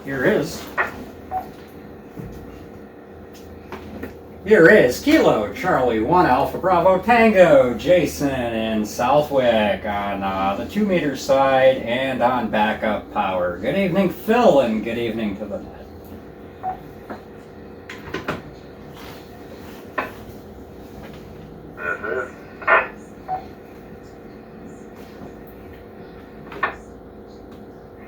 Here is Kilo Charlie 1 Alpha Bravo Tango Jason in Southwick on the 2 meter side and on backup power. Good evening, Phil, and good evening to the net.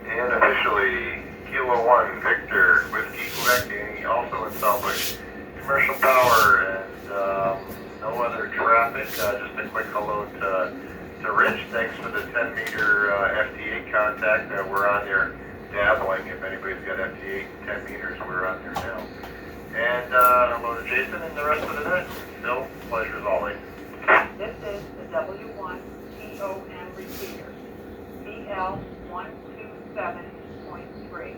And officially, Kilo 1, Victor, Whiskey, Quebec, also in Southwick. Commercial power and no other traffic. Just a quick hello to Rich. Thanks for the 10 meter FT8 contact. We're on there dabbling. If anybody's got FT8 10 meters, we're on there now. And hello to Jason and the rest of the net. Phil, pleasure as always. This is the W1 TOM repeater, PL 127.3.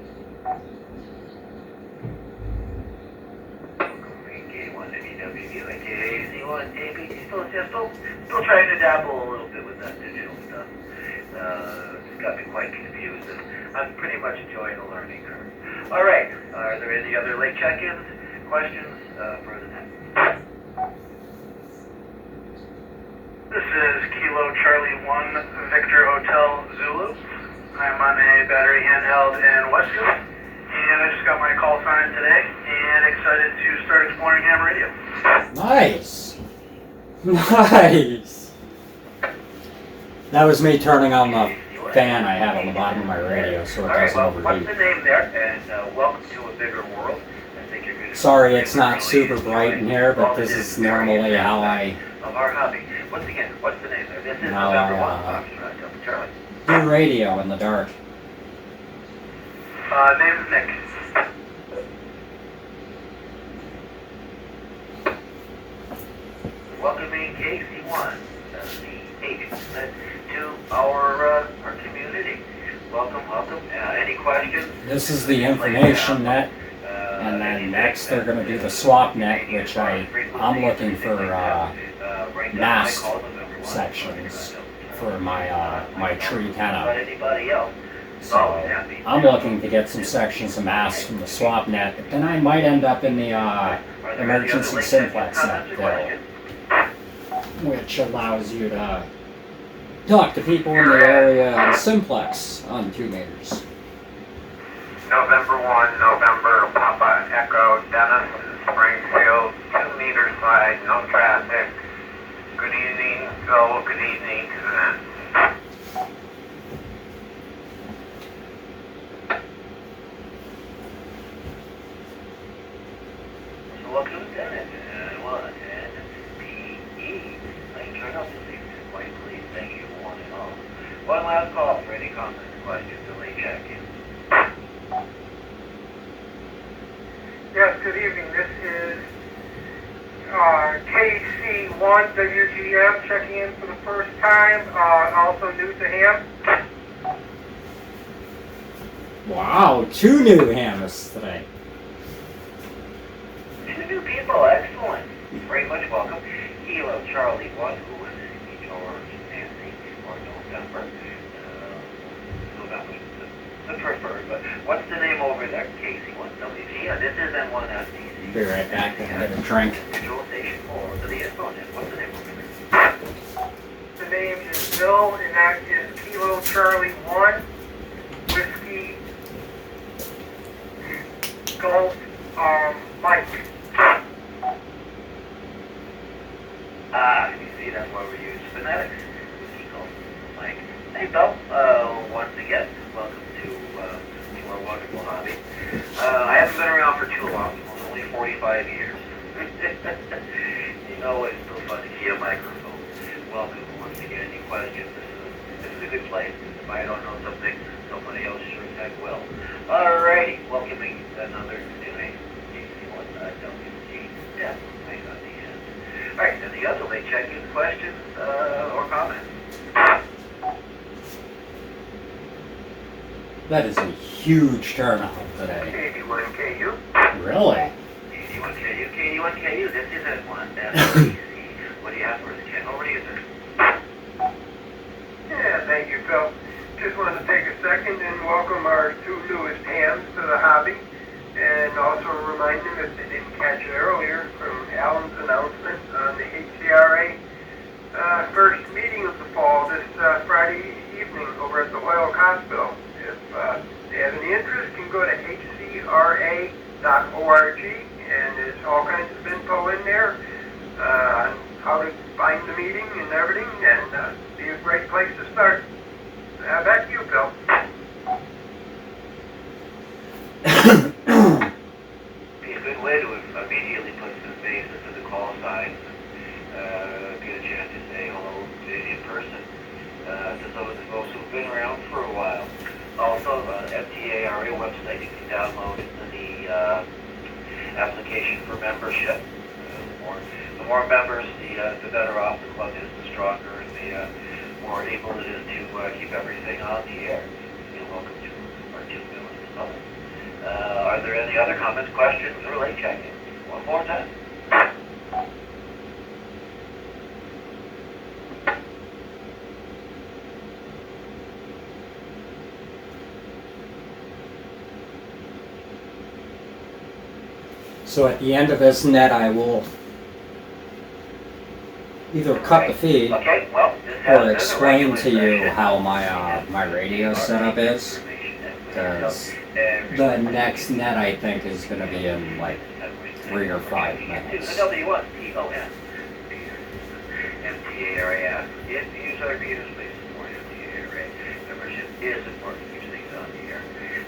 K1 WW, KC1, APT, still trying to dabble a little bit with that digital stuff. It's got me quite confused, and I'm pretty much enjoying the learning curve. All right, are there any other late check-ins, questions for the net? This is Kilo Charlie 1 Victor Hotel Zulu. I'm on a battery handheld in West Coast, and I just got my call sign today, and excited to start exploring ham radio. Nice! Nice! That was me turning on the fan I have on the bottom of my radio so it doesn't overheat. What's the name there? And welcome to a bigger world. I think you're going to Sorry it's not super bright in here, but this is normally how I of our hobby. Once again, what's the name there? This is How November I, 1, Delta Charlie. do radio in the dark. Name is Nick. Welcoming KC1, the agent to our community. Welcome. Any questions? This is the information net, and then next they're going to do the swap net, which I'm looking for mast sections for my tree But antenna. anybody else? So I'm looking to get some sections of mast from the swap net, but then I might end up in the emergency Simplex net bill, which allows you to talk to people in the area on Simplex on 2 meters. November 1, November, Papa Echo, Dennis, Springfield, 2 meter side, no traffic. Good evening, Phil. Good evening to the net. So welcome to Lieutenant 1 and PE. I can turn up to see quite please. Thank you one and all. One last call for any comments, questions, or late check-in. Yes, good evening. This is KC1 WGM checking in for the first time, also new to ham. Wow, 2 new hammers today. 2 new people, excellent. Very much welcome. Kilo Charlie 1, who was George Nancy, or November. November, the preferred, but what's the name over there? KC1WG, this is N1FTC. Be right back and have a drink. Control station 4 for the info net. What's the name over there? The name is Bill, and that is Kilo Charlie 1 Whiskey Golf Mike. You see, that's why we use phonetics. Whiskey Golf Mike. Hey, Bill, once again, welcome to our wonderful hobby. I haven't been around for too long, only 45 years. You know, it's still fun to see a microphone. Welcome once again. Any questions? This is a good place. If I don't know something, somebody else sure as heck will. Alrighty, welcoming another new name. WG. Yeah, right on the end. Alright, any other late check-in questions or comments? That is a huge turnout today. 81KU. Really? KD1KU, this is N1, FTC. What do you have for us, Ken? Over to you, sir. Yeah, thank you, Phil. just want to take a second and welcome our two newest hands to the hobby, and also remind them, if they didn't catch it earlier, from Alan's announcement on the HCRA first meeting of the fall this Friday evening over at the Hoyle Hospital. If they have any interest, you can go to hcra.org, and there's all kinds of info in there on how to find the meeting and everything, and be a great place to start. Back to you, Bill. Be a good way to immediately put some faces to the call signs, get a chance to say hello in person to those who've been around for a while. Also, MTARA website you can download the application for membership. The more members, the better off the club is, the stronger, and the more able it is to keep everything on the air. You're welcome to our 2 million club. Are there any other comments, questions, or late check-ins? One more time. So at the end of this net, I will either cut the feed Okay, well, or explain to you how my my radio setup is, because the next net I think is going to be in like 3 or 5 minutes. W1TON. MTARA. If you use other meters, please support MTARA. Membership is important to keep things on the air.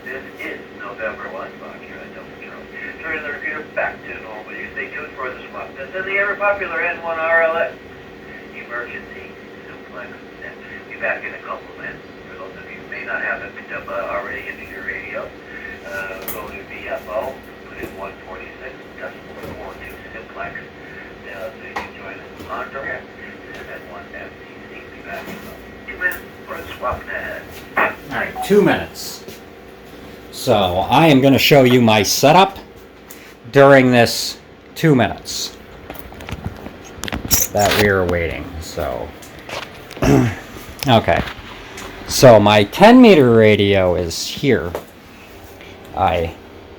This is November 1, Fox here at Delta Charlie. Turn the repeater back to normal. You stay tuned for the swap. This is the ever popular N1 RLX. Emergency Simplex. Be back in a couple of minutes. For those of you who may not have it picked up already into your radio, go to VFO, put in 146, decimal 42 Simplex, so you can join us on direct. And then 1 FCC. Be back in 2 minutes for the swap net. Alright, 2 minutes. So I am going to show you my setup during this 2 minutes that we are waiting. So, okay. So my 10 meter radio is here. I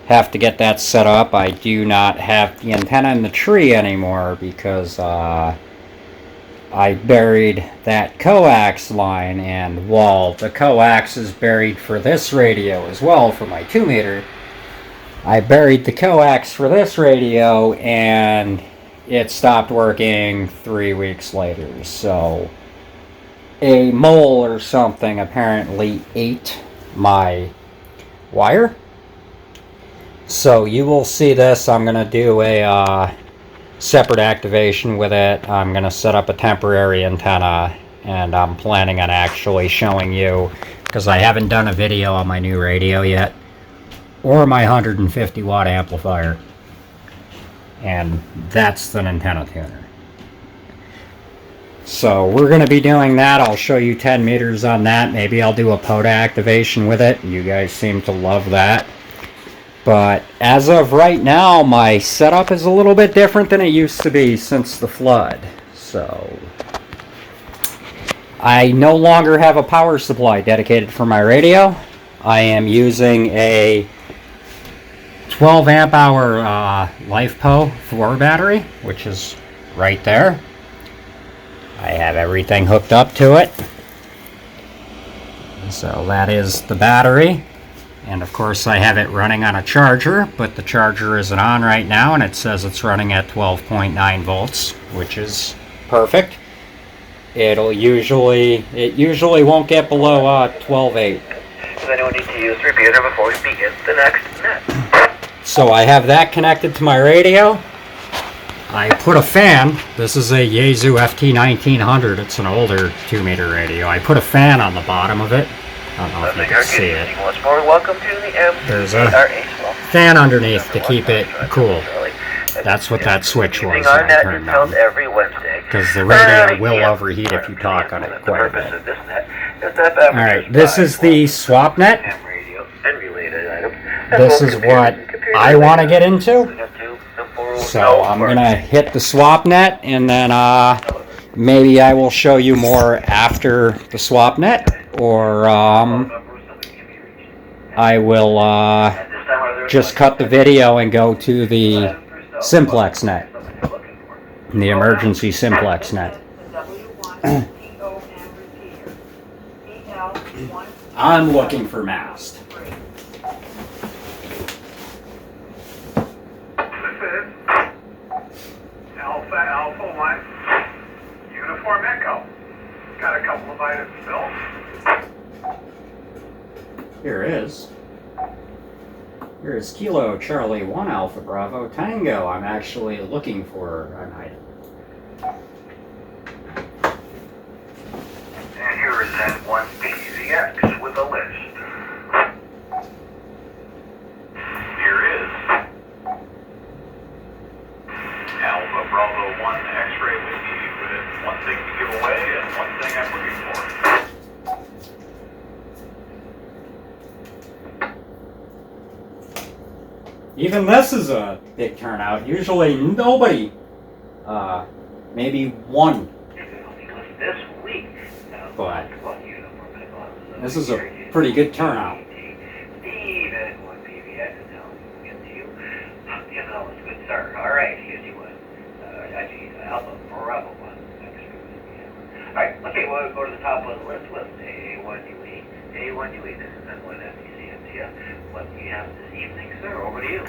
have to get that set up. I do not have the antenna in the tree anymore because I buried that coax line, and while the coax is buried for this radio as well for my 2 meter, I buried the coax for this radio and it stopped working 3 weeks later. So a mole or something apparently ate my wire. So you will see this. I'm going to do a separate activation with it. I'm going to set up a temporary antenna, and I'm planning on actually showing you, because I haven't done a video on my new radio yet, or my 150 watt amplifier, and that's the antenna tuner. So we're going to be doing that. I'll show you 10 meters on that. Maybe I'll do a POTA activation with it. You guys seem to love that. But as of right now, my setup is a little bit different than it used to be since the flood. So I no longer have a power supply dedicated for my radio. I am using a 12 amp hour LifePo 4 battery, which is right there. I have everything hooked up to it. So that is the battery. And of course I have it running on a charger, but the charger isn't on right now, and it says it's running at 12.9 volts, which is perfect. It usually won't get below 12.8. Does anyone need to use the repeater before we begin the next net? So I have that connected to my radio. I put a fan. This is a Yaesu FT1900. It's an older 2 meter radio. I put a fan on the bottom of it. I don't know if you can see it. Once more, welcome to the There's a fan underneath to keep it cool. That's what that switch was that I turned on. Because the radio will overheat if you talk on it quite a bit. Alright, this is the swap net. This is what I want to get into. So I'm going to hit the swap net, and then maybe I will show you more after the swap net. or Phone number, somebody can be reached. I will At this time, are there just cut the video and go to the Simplex net, something you're looking for? the emergency Simplex net. The W1 TOM repeater. BL1. I'm looking for mast. This is Alpha 1 Uniform Echo. Got a couple of items still. Here is. Here is Kilo Charlie 1 Alpha Bravo Tango. I'm actually looking for an item. And here is N1 PZX with a list. Here is Alpha Bravo 1 X-ray whiskey with one thing to give away and one thing I'm looking for. Even this is a big turnout. Usually nobody, maybe one, This week. but this is a pretty good turnout. Steve at N1 PVX is now get to you. Yes, that was good, sir. All right, here's you one. Actually, Alpha Bravo 1. All right, okay, we'll go to the top of the list with A1UE. A1UE, this is N1 FTC MTF. What do you have this evening, sir? Over to you.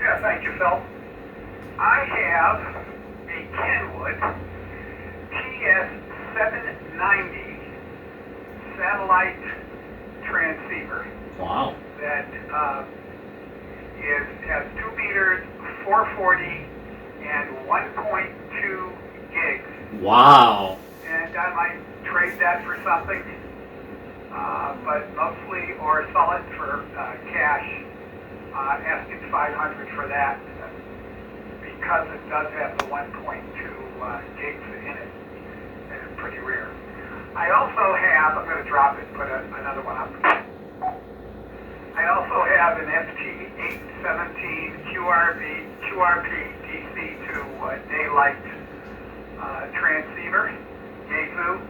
Yeah, thank you, Phil. I have a Kenwood TS790 satellite transceiver Wow. that has 2 meters, 440, and 1.2 gigs. Wow. And I might trade that for something, but mostly, or sell it for cash. Asking $500 for that because it does have the 1.2 gigs in it, and it's pretty rare. I also have, I'm going to drop it and put another one up. I also have an FT817 QRP DC to daylight transceiver, Yaesu,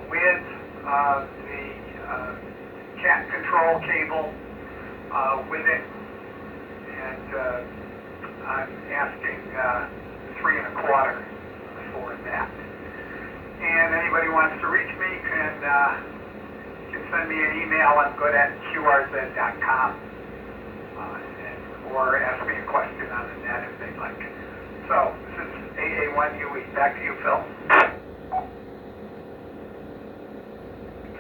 with the cat control cable with it, and I'm asking $3 1/4 for that. And anybody wants to reach me can send me an email. I'm good at qrz.com, or ask me a question on the net if they'd like. So this is AA1UE. Back to you, Phil.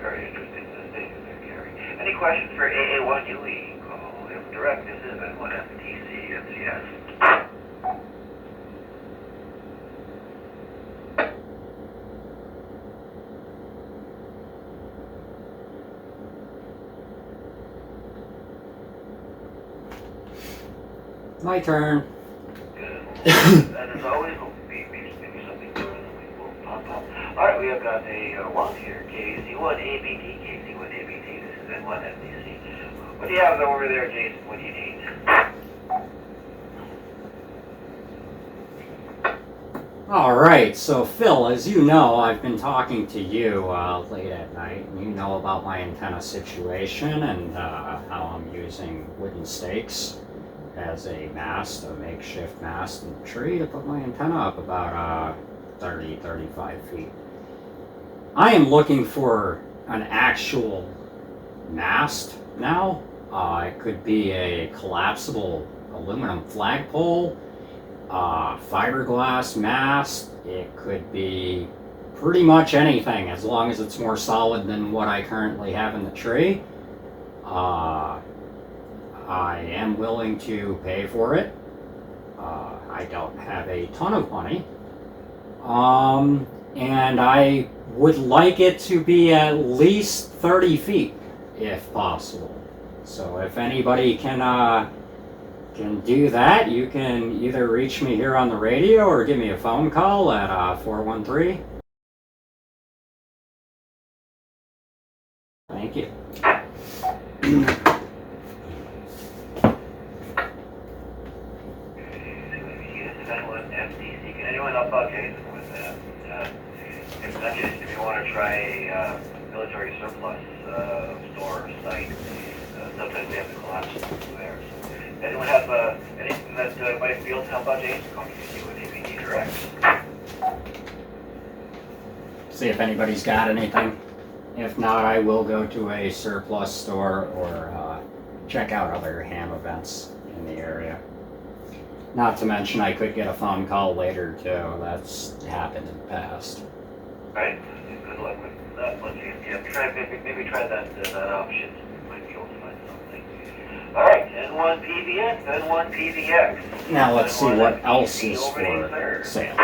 Very interesting statement there, Gary. Any questions for AA1UE? Call him direct. This is N1 FTC MCS. My turn. Good. And as always, we'll be maybe something new and then we will pop up. Alright, we have got a one here, KC1ABT, KC1ABT. This is N1 FTC. What do you have over there, Jason? What do you need? Alright, so Phil, as you know, I've been talking to you late at night, and you know about my antenna situation and how I'm using wooden stakes as a mast, a makeshift mast in the tree to put my antenna up about 30-35 feet. I am looking for an actual mast now. It could be a collapsible aluminum flagpole, fiberglass mast. It could be pretty much anything as long as it's more solid than what I currently have in the tree. I am willing to pay for it. I don't have a ton of money. And I would like it to be at least 30 feet, if possible. So if anybody can do that, you can either reach me here on the radio or give me a phone call at 413. Thank you. Can anyone help out Jason with that? If not, Jason, if you want to try a military surplus store or site. Sometimes they have to collapse there. So, anyone have anything that might be able to help out James? Contact you with APD Direct. See if anybody's got anything. If not, I will go to a surplus store or check out other ham events in the area. Not to mention, I could get a phone call later too. That's happened in the past. Right. Good luck with that one. Yeah, maybe try that option. You might be able to find something. All right, N1 PVX, N1 PVX. Now let's see what else is for sale.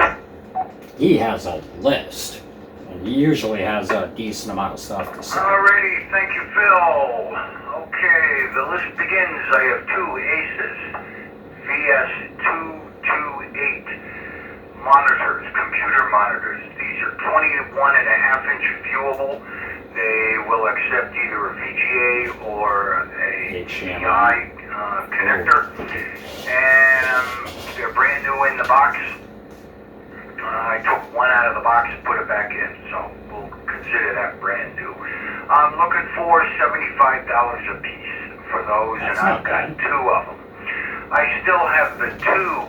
He has a list, and he usually has a decent amount of stuff to sell. Alrighty, thank you, Phil. Okay, the list begins. I have two Aces VS228 monitors, computer monitors. These are 21.5-inch viewable. They will accept either a VGA or a HDMI connector. And they're brand new in the box. I took one out of the box and put it back in, so we'll consider that brand new. I'm looking for $75 a piece for those, and I've got two of them. I still have the two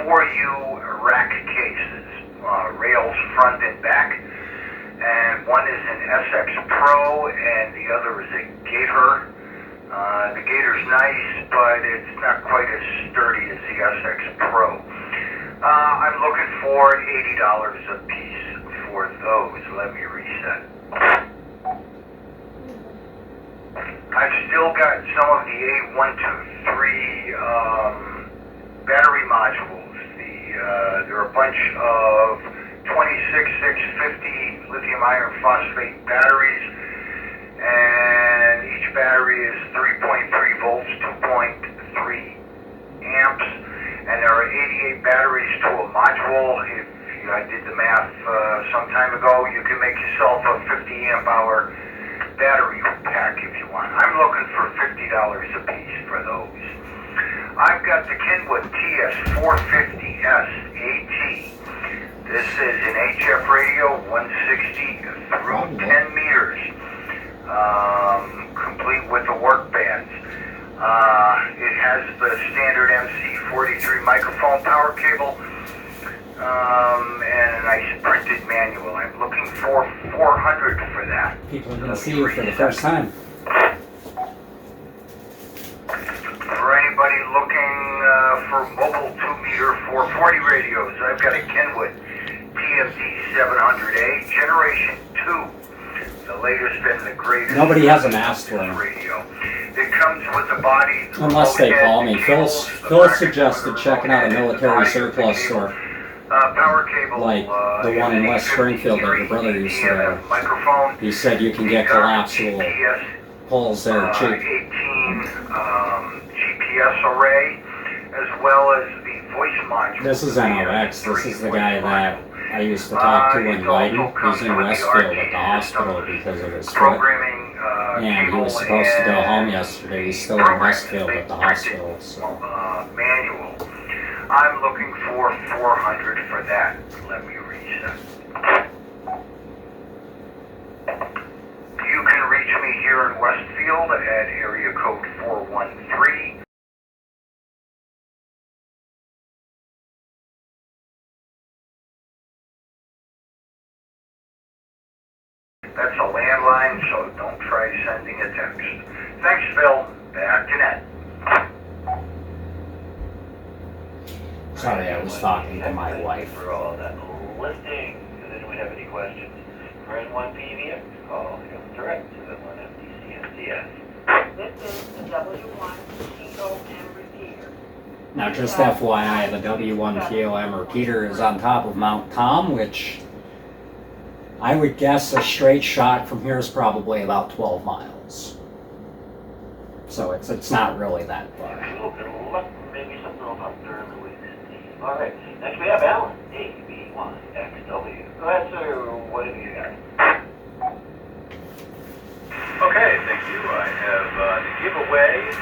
4U rack cases, rails front and back, and one is an SX Pro and the other is a Gator. The Gator's nice, but it's not quite as sturdy as the SX Pro. I'm looking for $80 a piece for those. Let me reset. I've still got some of the A123 battery modules. There are a bunch of 26650 lithium iron phosphate batteries, and each battery is 3.3 volts, 2.3 amps, and there are 88 batteries to a module. If I did the math some time ago, you can make yourself a 50 amp hour battery pack if you want. I'm looking for $50 a piece for those. I've got the Kenwood TS450S AT. This is an HF radio, 160 through 10 meters, complete with the work bands. It has the standard MC43 microphone power cable, and a nice printed manual. I'm looking for $400 for that. People are going to see you for the first time. For anybody looking for mobile 2-meter 440 radios, I've got a Kenwood TMD 700A Generation 2, the latest and the greatest. Nobody hasn't asked for him. Radio. It comes with the body. Unless they call me. Phil suggested checking out a military surplus store. Power cable, like the one in West Springfield that your brother used to have. He said you can get collapsible poles there cheap. 18 GPS array, as well as the voice module. This is RLX. This is the guy that I used to talk to in Leiden. He's in Westfield at the hospital because of his foot. And he was supposed to go home yesterday. He's still in Westfield at the hospital. So. Manual. I'm looking for $400 for that. Let me reset. You can reach me here in Westfield at area code 413. That's a landline, so don't try sending a text. Thanks, Phil. Back to net. Sorry, I was talking to my wife. For all that listing. Does anyone have any questions? For N1 PVX, call him direct to N1 FTC This is the W1 TOM repeater. Now, just FYI, the W1 TOM repeater is on top of Mount Tom, which I would guess a straight shot from here is probably about 12 miles. So it's not really that far. Maybe something will pop during the week. All right. Next we have Alan, AB1XW. Go ahead, sir. What have you got? Okay, thank you. I have to give away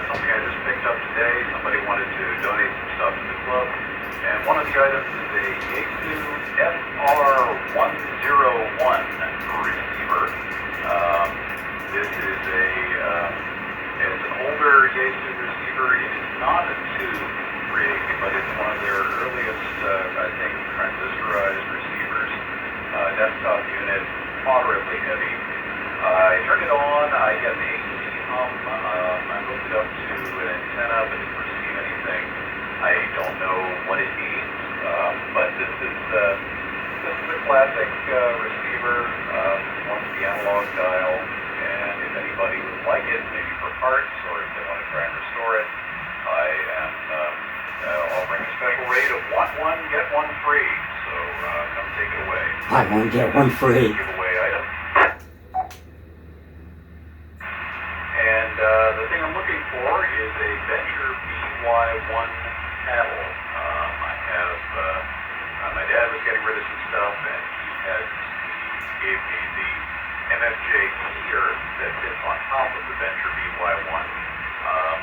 something I just picked up today. Somebody wanted to donate some stuff to the club. And one of the items is a Yaesu FR101 receiver. This is it's an older Yaesu receiver. It is not a tube rig, but it's one of their earliest, I think, transistorized receivers. Desktop unit, moderately heavy. I turned it on, I get the AC hum, I hooked it up to an antenna, but didn't receive anything. I don't know what it means, but this is a classic receiver, wants the analog dial, and if anybody would like it, maybe for parts, or if they want to try and restore it, I am offering a special rate of want one, get one free, so come take it away. Buy one, get one free. Giveaway item. And the thing I'm looking for is a Venture BY1 paddle. I have, my dad was getting rid of some stuff, and he gave me the MFJ keyer that fits on top of the Venture BY1.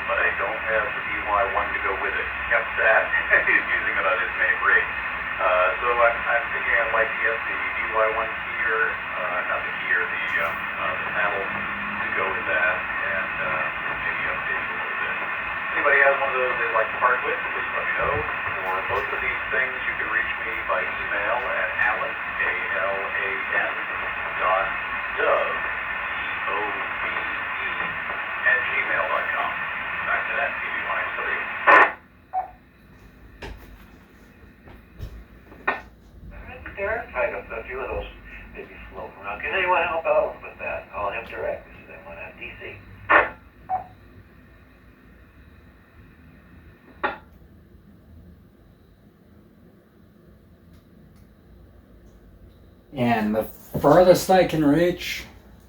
But I don't have the BY1 to go with it. He kept that. He's using it on his main rig. So I'm thinking I'd like to get the BY1 keyer, not the keyer, the paddle to go with that, and maybe update it a little bit. If anybody has one of those they'd like to part with, please let me know. For both of these things, you can reach me by email at Alan, A-L-A-N, dot dove, D-O-V-E, at gmail.com. Back to that, TV1XW. Verified a few of those maybe floating around. Can anyone help out with that? Call him direct. This is M1FDC. And the furthest I can reach,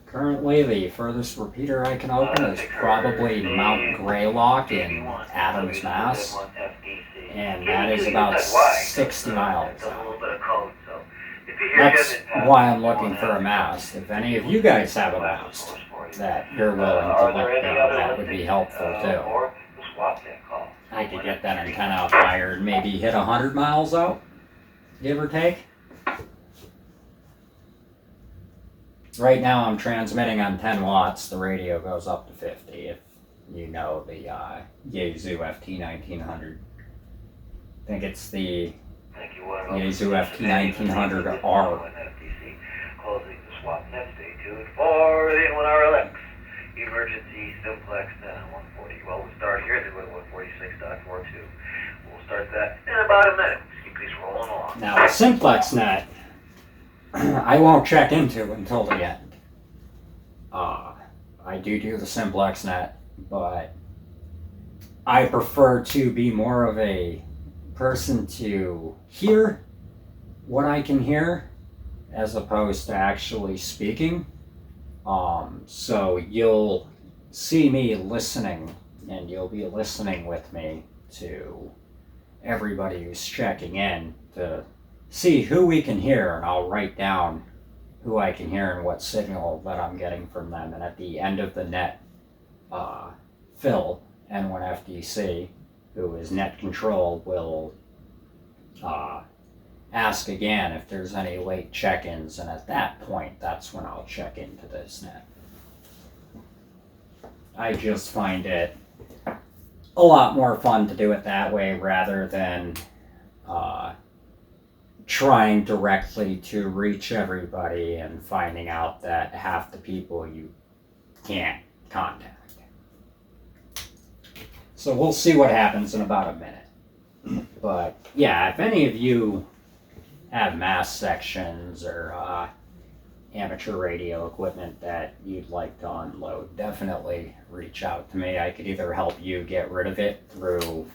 currently the furthest repeater I can open is probably Mount Greylock in Adams, Mass. And that is about 60 miles out. That's why I'm looking for a mast. If any of you guys have a mast that you're willing to let go, that would be helpful too. I could get that antenna up higher and maybe hit 100 miles out, give or take. Right now I'm transmitting on 10 watts, the radio goes up to 50 if you know the Yaesu FT1900. I think it's the Yaesu FT1900R. Closing the swap net, stay tuned for the N1 RLX. Emergency Simplex net on 140. Well, we'll start here, then go to 146.42. We'll start that in about a minute. Just keep these rolling along. Now the Simplex net, I won't check into until the end. I do the Simplex net, but I prefer to be more of a person to hear what I can hear as opposed to actually speaking. So you'll see me listening, and you'll be listening with me to everybody who's checking in to see who we can hear, and I'll write down who I can hear and what signal that I'm getting from them. And at the end of the net, Phil, N1FDC, who is net control, will ask again if there's any late check-ins, and at that point, that's when I'll check into this net. I just find it a lot more fun to do it that way rather than trying directly to reach everybody and finding out that half the people you can't contact. So we'll see what happens in about a minute. But yeah, if any of you have mass sections or amateur radio equipment that you'd like to unload, definitely reach out to me. I could either help you get rid of it through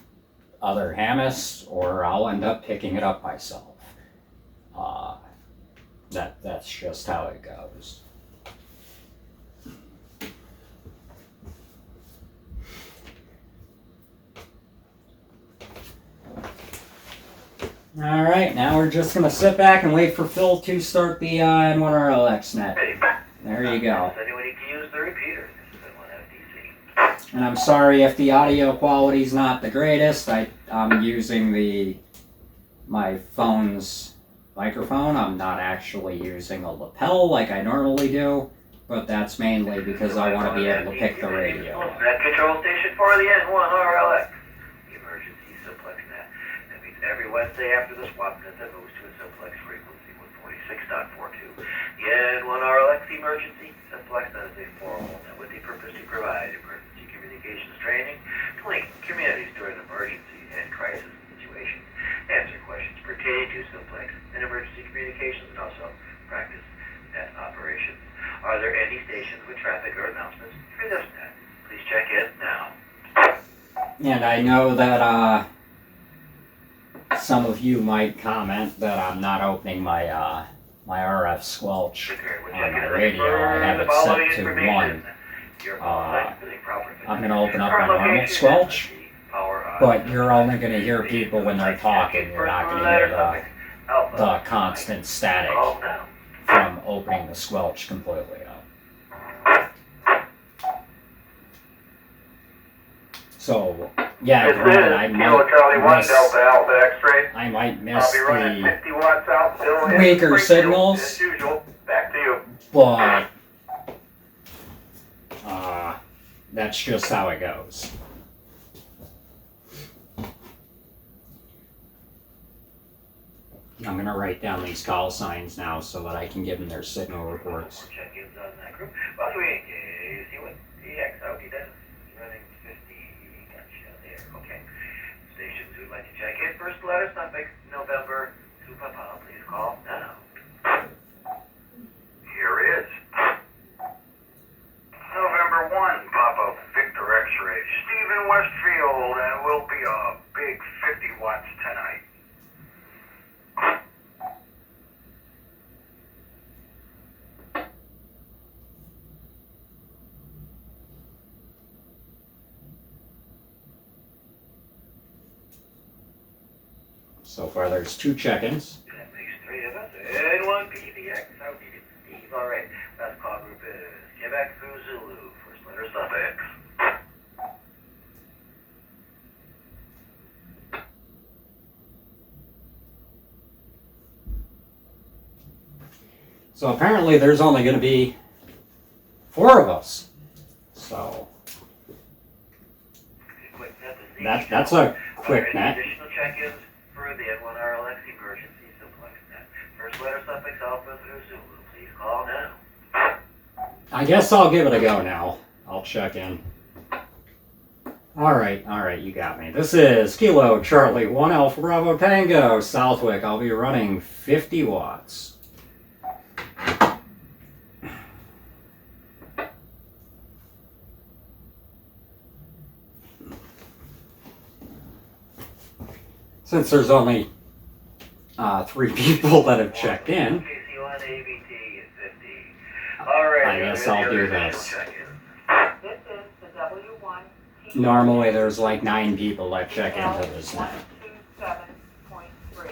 other hamists, or I'll end up picking it up myself. That's just how it goes. Alright, now we're just going to sit back and wait for Phil to start the N1 RLX net. There you go. Anybody can use the repeater. This is N1FDC. And I'm sorry if the audio quality's not the greatest. I'm using the my phone's microphone. I'm not actually using a lapel like I normally do, but that's mainly because I want to be able to pick the radio. Net control station for the N1 RLX. Emergency Simplex net. That means every Wednesday after the swap net that moves to a Simplex frequency 146.42. The N1 RLX emergency Simplex net is a formal net with the purpose to provide emergency communications training to link communities during emergency and crisis situations, answer questions pertaining to Simplex and emergency communications, and also practice net operations. Are there any stations with traffic or announcements for this net? Please check in now. And I know that some of you might comment that I'm not opening my my RF squelch on my radio. I have it set to 1. I'm going to open up my normal squelch, but you're only going to hear people when they're talking. You're not going to hear the constant static from opening the squelch completely up. So, yeah, This granted, I is Kilo Charlie 1 miss, Delta Alpha X-ray. I might miss I'll be running the 50 watts out still. in weaker Springfield, signals. As usual. Back to you. but that's just how it goes. I'm going to write down these call signs now so that I can give them their signal reports. Check-ins on that group. By the way, you see what DX Audi does? Running 50. Gotcha there. Okay. Stations who'd like to check in. First letter suffix November. Supapa, please call now. Here is November 1, Papa Victor X-ray. Stephen Westfield, and we'll be a big 50 watts tonight. So far, there's 2 check-ins. That makes 3 of us. And 1 PDX. How did it, Steve? All right. Last call group is Quebec through Zulu. First letter suffix. So apparently, there's only going to be 4 of us. So Quick net is the that's a quick Are there any net. additional check-ins for the N1 RLX emergency Simplex net? First letter suffix Alpha through Zulu. Please call now. I guess I'll give it a go now. I'll check in. Alright, you got me. This is Kilo Charlie 1 Alpha Bravo Tango, Southwick. I'll be running 50 watts. Since there's only 3 people that have checked in, KC1 ABT is 50. All right. I guess I'll do this. This is the W1. Normally there's like 9 people that check into this net. 127.3.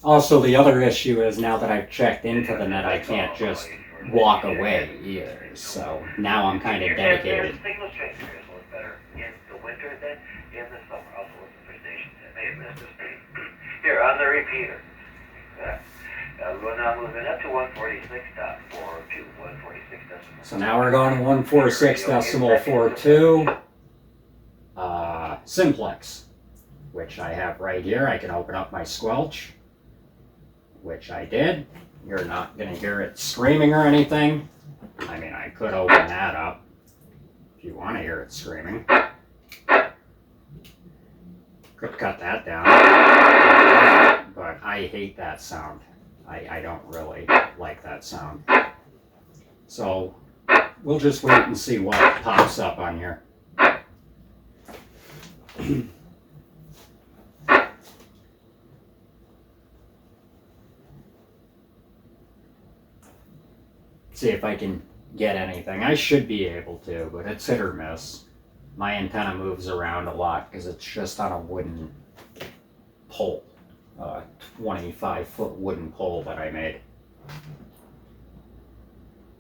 Also, the other issue is now that I've checked into the net, I can't just walk away either. So now I'm kind of dedicated. Signal strength here is a little better in the winter than in the summer. Also listen for stations that may have missed this thing. Here, on the repeater. We're now moving up to 146.42, 146 decimal. So now we're going to 146.42. Simplex, which I have right here. I can open up my squelch, which I did. You're not going to hear it screaming or anything. I mean, I could open that up if you want to hear it screaming. Could cut that down. But I hate that sound. I don't really like that sound. So we'll just wait and see what pops up on here. See if I can get anything. I should be able to, but it's hit or miss. My antenna moves around a lot because it's just on a wooden pole. 25-foot wooden pole that I made.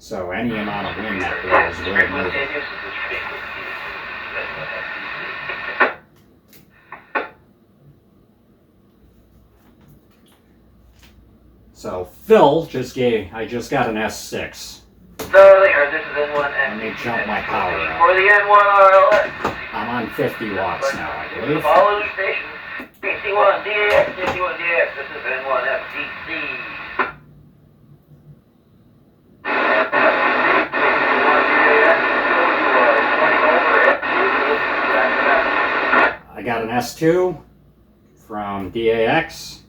So any amount of wind that blows will move it. So Phil I just got an S6. So they are, this is N1 Let me jump my power up. For the N1 RLX. I'm on 50 watts now, I believe. Following station. DC1 DAX, DC1 DAX. This is N1 FTC. I got an S2 from DAX.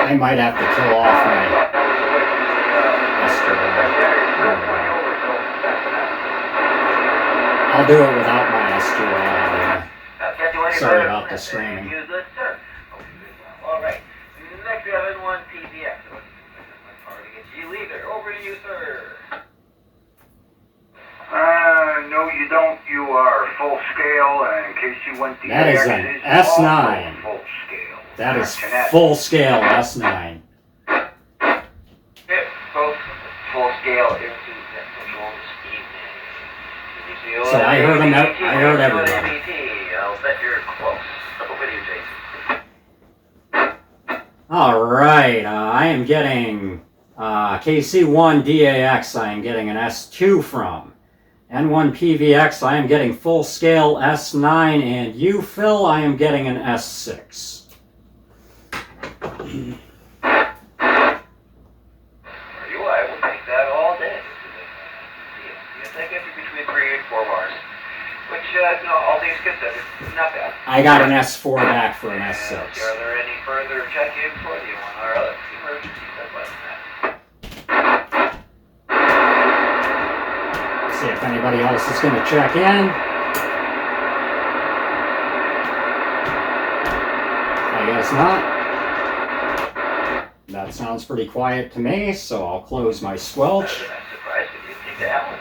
I might have to kill off my S2. I'll do it without my S2 on. Sorry about the screaming. All right. Next we have N1 PVX. Over to you, sir. No, you don't. You are full scale, and in case you went That is an S9. Full scale. That is full scale S9. Yep, both full scale into that control scheme. So I heard them out. I heard everyone. I'll bet you're close. Double video, Jason. All right. I am getting KC1 DAX. I am getting an S2 from. N1 PVX, I am getting full scale S9, and you, Phil, I am getting an S6. For you, I will take that all day. I think it's between 3 and 4 bars, which, all things considered, not bad. I got an S4 back for an S6. Are there any further check-ins for you on RLX emergency stuff like that? See if anybody else is going to check in. I guess not. That sounds pretty quiet to me, so I'll close my squelch. I'm surprised if you take that one.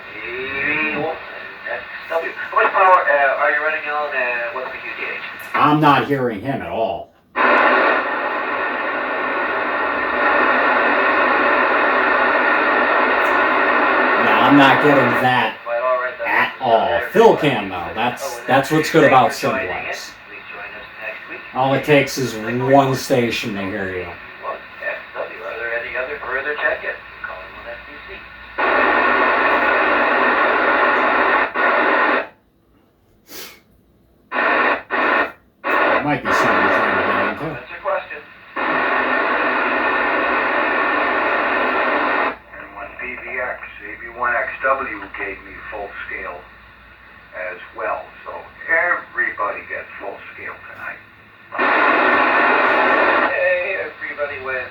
How much power are you running on, and what's the QTH? I'm not hearing him at all. Yeah, I'm not getting that at all. Phil can though. That's what's good about Simplex. All it takes is one station to hear you. Are there any other further check-ins? Calling on FTC. There might be somebody trying to get in too. That's your question. And when PVX, AB1XW gave me full scale as well, so everybody gets full scale tonight. Hey, everybody wins.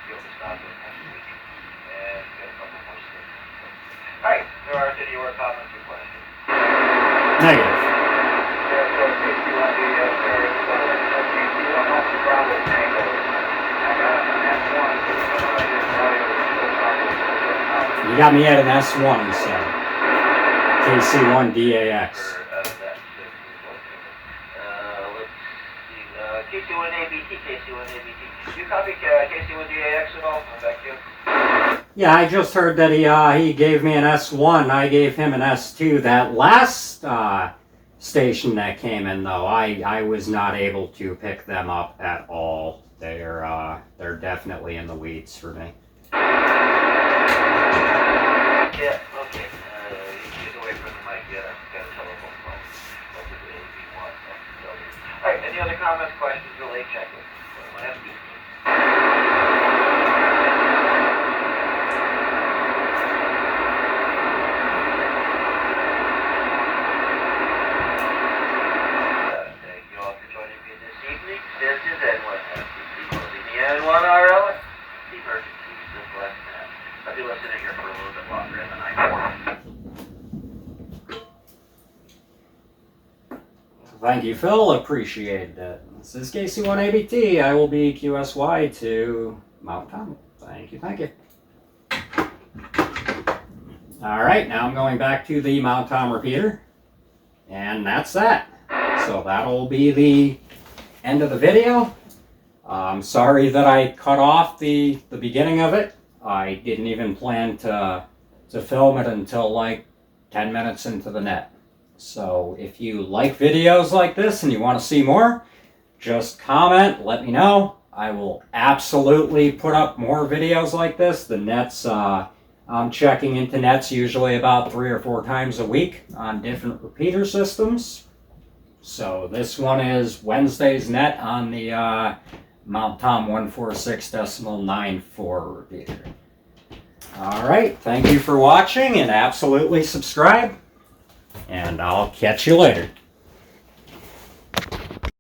You'll stop it next week. And get a couple more sticks. Alright, there aren't any more comments or questions. Negative. You got me at an S1, he said. KC1 DAX. Let's see. KC1 ABT, KC1 ABT. Do you copy KC1 DAX at all? Back to you. Yeah, I just heard that he gave me an S1. I gave him an S2. That last station that came in, though, I was not able to pick them up at all. They're definitely in the weeds for me. Yeah, okay. Get away from the mic yet. I've got a telephone call. Alright, any other comments, questions, or late check-in? Thank you all for joining me this evening. This is N1 FTC closing the N1 RLX. The emergency Simplex net. I'll be listening here for a little bit longer than I thought. Thank you, Phil. Appreciate that. This is KC1ABT. I will be QSY to Mount Tom. Thank you, thank you. Alright, now I'm going back to the Mount Tom repeater. And that's that. So that'll be the end of the video. I'm sorry that I cut off the beginning of it. I didn't even plan to film it until like 10 minutes into the net. So if you like videos like this and you want to see more, just comment, let me know. I will absolutely put up more videos like this. The nets, I'm checking into nets usually about 3 or 4 times a week on different repeater systems. So this one is Wednesday's net on the Mount Tom 146.94 repeater. Alright, thank you for watching and absolutely subscribe. And I'll catch you later.